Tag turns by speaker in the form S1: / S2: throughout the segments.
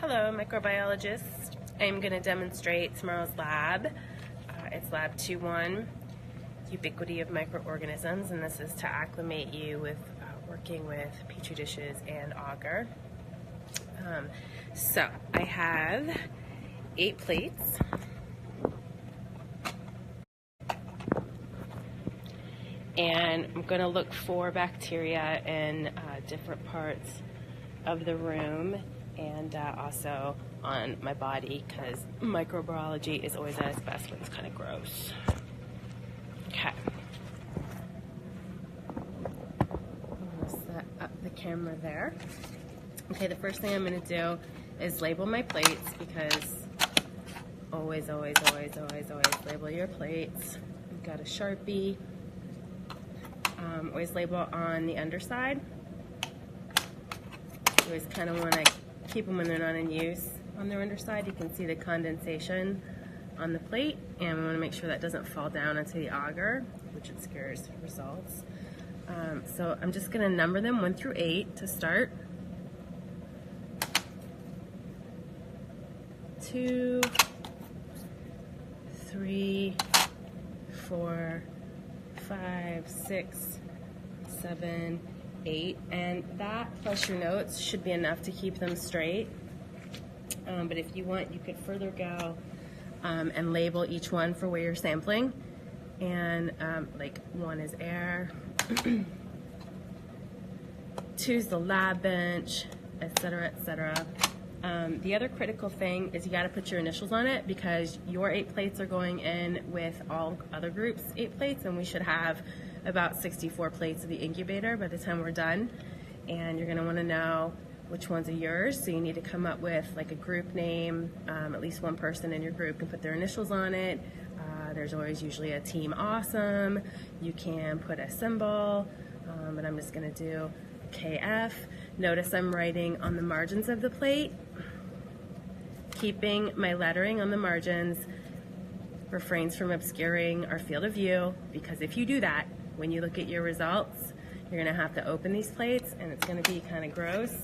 S1: Hello, microbiologist. I'm going to demonstrate tomorrow's lab. It's lab 2-1, Ubiquity of Microorganisms, and this is to acclimate you with working with petri dishes and agar. So I have 8 plates. And I'm going to look for bacteria in different parts of the room and also on my body, because microbiology is always at its best when it's kind of gross. Okay. I'm going to set up the camera there. Okay, the first thing I'm going to do is label my plates, because always label your plates. I've got a Sharpie. Always label on the underside. You always kind of want to keep them when they're not in use. On their underside, you can see the condensation on the plate, and we want to make sure that doesn't fall down into the agar, which obscures results. So I'm just going to number them 1 through 8 to start. 2, 3, 4, 5, 6, 7, 8, and that plus your notes should be enough to keep them straight. But if you want, you could further go and label each one for where you're sampling. And like 1 is air, 2 is the lab bench, etc., etc. The other critical thing is you got to put your initials on it, because your 8 plates are going in with all other groups' 8 plates, and we should have about 64 plates of the incubator by the time we're done. And you're going to want to know which ones are yours, so you need to come up with like a group name. At least one person in your group can put their initials on it. There's always usually a team awesome. You can put a symbol, but I'm just going to do KF. Notice I'm writing on the margins of the plate, keeping my lettering on the margins refrains from obscuring our field of view, because if you do that, when you look at your results, you're going to have to open these plates, and it's going to be kind of gross.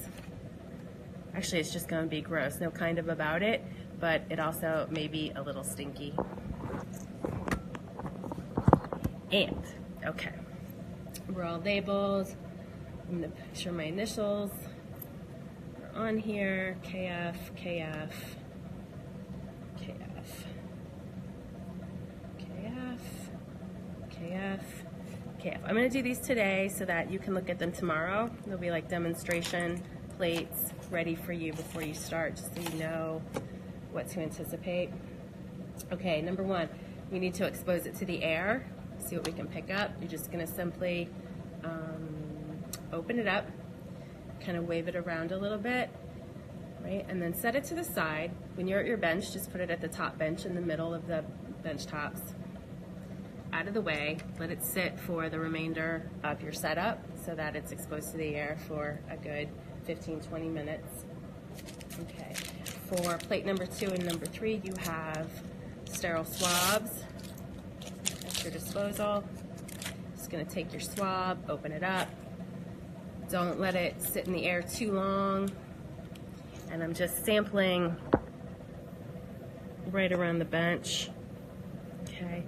S1: Actually, it's just going to be gross. No kind of about it, but it also may be a little stinky. And, okay, we're all labeled. I'm going to make sure my initials are on here. KF, KF, KF, KF, KF, KF. I'm going to do these today so that you can look at them tomorrow. They'll be like demonstration plates ready for you before you start, just so you know what to anticipate. Okay, number 1, we need to expose it to the air. See what we can pick up. You're just going to simply open it up, kind of wave it around a little bit, right? And then set it to the side. When you're at your bench, just put it at the top bench in the middle of the bench tops. Out of the way, let it sit for the remainder of your setup so that it's exposed to the air for a good 15-20 minutes. Okay, for plate number 2 and number 3, you have sterile swabs at your disposal. Just going to take your swab, open it up. Don't let it sit in the air too long. And I'm just sampling right around the bench. Okay.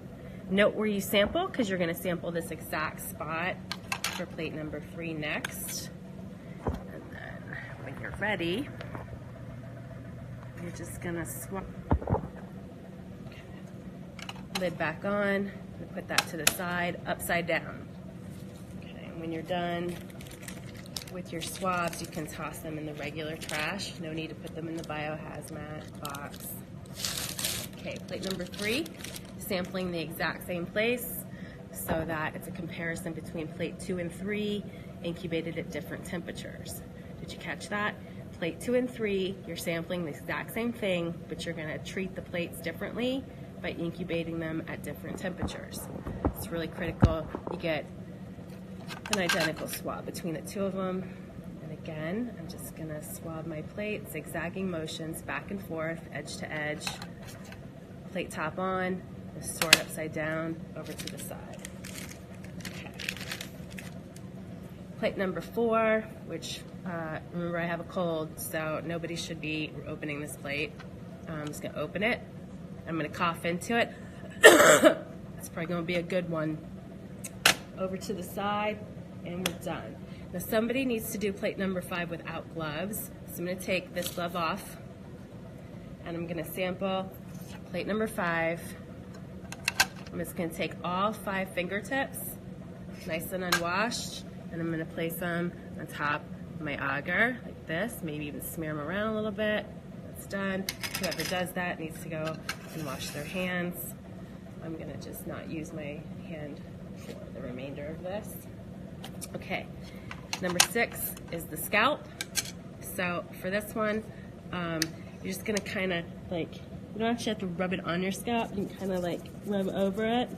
S1: Note where you sample, because you're going to sample this exact spot for plate number 3 next. And then when you're ready, you're just going to swap. Okay. Lid back on. Put that to the side, upside down. Okay. And when you're done with your swabs, you can toss them in the regular trash. No need to put them in the biohazmat box. Okay, plate number 3, sampling the exact same place so that it's a comparison between plate 2 and 3, incubated at different temperatures. Did you catch that? Plate 2 and 3, you're sampling the exact same thing, but you're going to treat the plates differently by incubating them at different temperatures. It's really critical you get an identical swab between the 2 of them. And again, I'm just going to swab my plate, zigzagging motions back and forth, edge to edge. Plate top on, the sword upside down, over to the side. Okay. Plate number 4, which Remember, I have a cold, so nobody should be opening this plate. I'm just gonna open it. I'm gonna cough into it. It's probably gonna be a good one. Over to the side, and we're done. Now somebody needs to do plate number 5 without gloves. So I'm gonna take this glove off, and I'm gonna sample plate number 5. I'm just gonna take all 5 fingertips, nice and unwashed, and I'm gonna place them on top of my agar, like this, maybe even smear them around a little bit. That's done. Whoever does that needs to go and wash their hands. I'm gonna just not use my hand for the remainder of this. Okay, number 6 is the scalp. So for this one, you're just gonna kind of like, you don't actually have to rub it on your scalp, you can kind of like rub over it.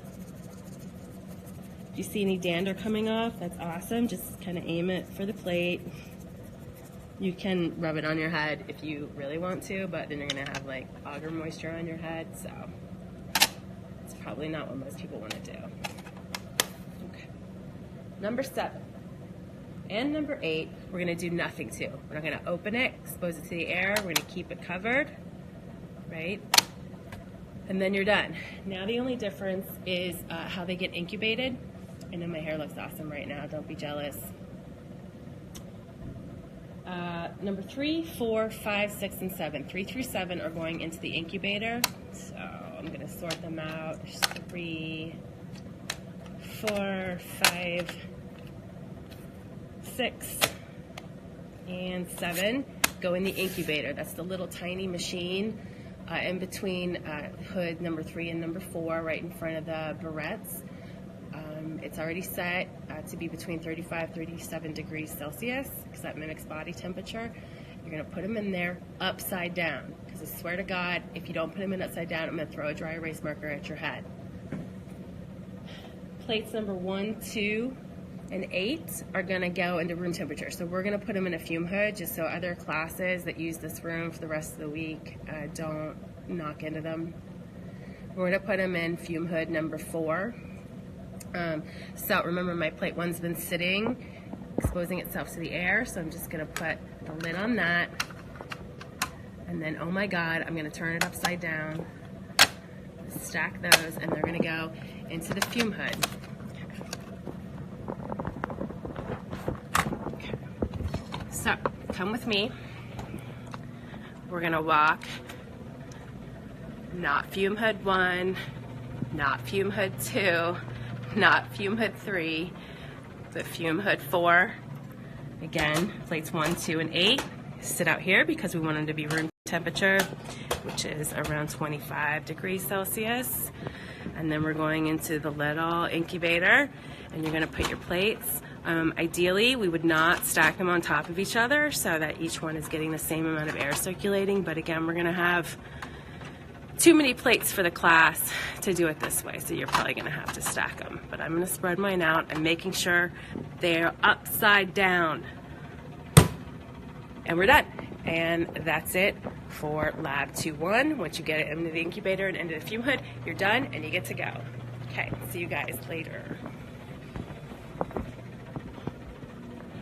S1: If you see any dander coming off, that's awesome. Just kind of aim it for the plate. You can rub it on your head if you really want to, but then you're gonna have like agar moisture on your head, so it's probably not what most people want to do. Okay. Number 7 and number 8, we're gonna do nothing to. We're not gonna open it, expose it to the air. We're gonna keep it covered, right? And then you're done. Now the only difference is how they get incubated. I know my hair looks awesome right now, don't be jealous. Number 3, 4, 5, 6, and 7. 3 through 7 are going into the incubator. So I'm gonna sort them out. There's 3, 4, 5, 6, and 7 go in the incubator. That's the little tiny machine in between hood number 3 and number 4, right in front of the barrettes. It's already set to be between 35 37 degrees Celsius, because that mimics body temperature. You're going to put them in there upside down, because I swear to God, if you don't put them in upside down, I'm going to throw a dry erase marker at your head. Plates number 1, 2, and 8 are going to go into room temperature. So we're going to put them in a fume hood just so other classes that use this room for the rest of the week don't knock into them. We're going to put them in fume hood number 4. So remember, my plate 1's been sitting, exposing itself to the air, so I'm just going to put the lid on that, and then, oh my God, I'm going to turn it upside down, stack those, and they're going to go into the fume hood. Okay. So come with me. We're going to walk not fume hood 1, not fume hood 2, not fume hood 3, but fume hood 4. Again, plates 1, 2, and 8 sit out here because we want them to be room temperature, which is around 25 degrees Celsius. And then we're going into the little incubator, and you're going to put your plates. Ideally, we would not stack them on top of each other so that each one is getting the same amount of air circulating. But again, we're going to have too many plates for the class to do it this way, so you're probably going to have to stack them. But I'm going to spread mine out and making sure they're upside down. And we're done. And that's it for Lab 2-1. Once you get it into the incubator and into the fume hood, you're done and you get to go. Okay, see you guys later.